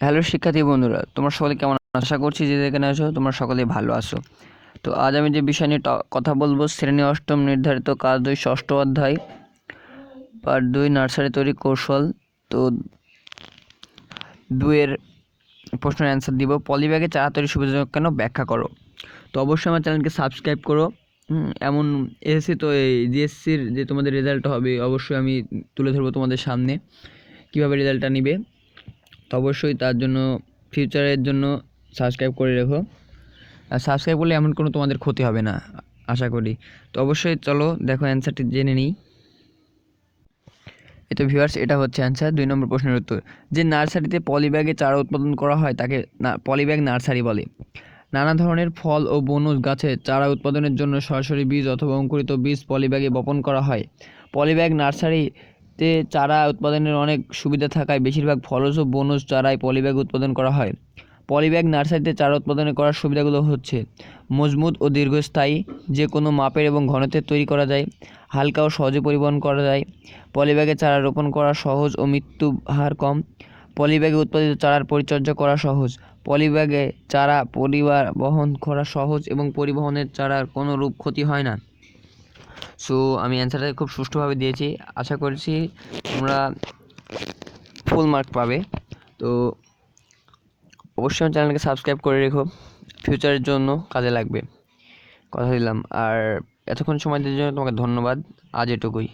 Hello শিক্ষার্থী বন্ধুরা, তোমরা সকলে কেমন আশা করছি যে যেখানে আছো তোমরা সকলেই ভালো আছো। তো আজ আমি যে বিষয় নিয়ে কথা বলবো, শ্রেণী অষ্টম নির্ধারিত কাজ 2 ষষ্ঠ অধ্যায় পার্ট 2 নার্সারি তৈরি কৌশল। তো 2 এর প্রশ্নের অ্যান্সার দিব। পলিব্যাগে চারা তৈরি সুবিধাজনক কেন ব্যাখ্যা করো। তো অবশ্যই আমার চ্যানেলকে সাবস্ক্রাইব করো। এমন এসএসসি তো এই জিএসসির যে তোমাদের রেজাল্ট হবে অবশ্যই আমি তুলে ধরবো তোমাদের সামনে কীভাবে রেজাল্টটা নিবে। তো অবশ্যই তার জন্য ফিউচারের জন্য সাবস্ক্রাইব করে রেখো। আর সাবস্ক্রাইব করলে এমন কোনো তোমাদের ক্ষতি হবে না আশা করি। তো অবশ্যই চলো দেখো অ্যান্সারটি জেনে নিই। তো ভিউয়ার্স, এটা হচ্ছে অ্যান্সার 2 নম্বর প্রশ্নের উত্তর। যে নার্সারিতে পলিব্যাগে চারা উৎপাদন করা হয় তাকে পলিব্যাগ নার্সারি বলে। নানা ধরনের ফল ও বনজ গাছের চারা উৎপাদনের জন্য সরাসরি বীজ অথবা অঙ্কুরিত বীজ পলিব্যাগে বপন করা হয়। পলিব্যাগ নার্সারিতে চারা উৎপাদনের অনেক সুবিধা থাকায় বেশিরভাগ ফলজ ও বনজ চারাই পলিব্যাগ উৎপাদন করা হয়। পলিব্যাগ নার্সারিতে চারা উৎপাদনে করার সুবিধাগুলো হচ্ছে: মজবুত ও দীর্ঘস্থায়ী, যে কোনো মাপের এবং ঘনত্বের তৈরি করা যায়, হালকা ও সহজে পরিবহন করা যায়, পলিব্যাগে চারা রোপণ করা সহজ ও মৃত্যু হার কম, পলিব্যাগে উৎপাদিত চারার পরিচর্যা করা সহজ, পলিব্যাগে চারা বহন করা সহজ এবং পরিবহনের চারার কোনো রূপ ক্ষতি হয় না। সো আমি অ্যান্সারটা খুব সুষ্ঠুভাবে দিয়েছি, আশা করছি তোমরা ফুল মার্ক পাবে। তো অবশ্যই আমার চ্যানেলকে সাবস্ক্রাইব করে রেখো, ফিউচারের জন্য কাজে লাগবে, কথা দিলাম। আর এতক্ষণ সময় দেওয়ার জন্য তোমাকে ধন্যবাদ। আজ এটুকুই।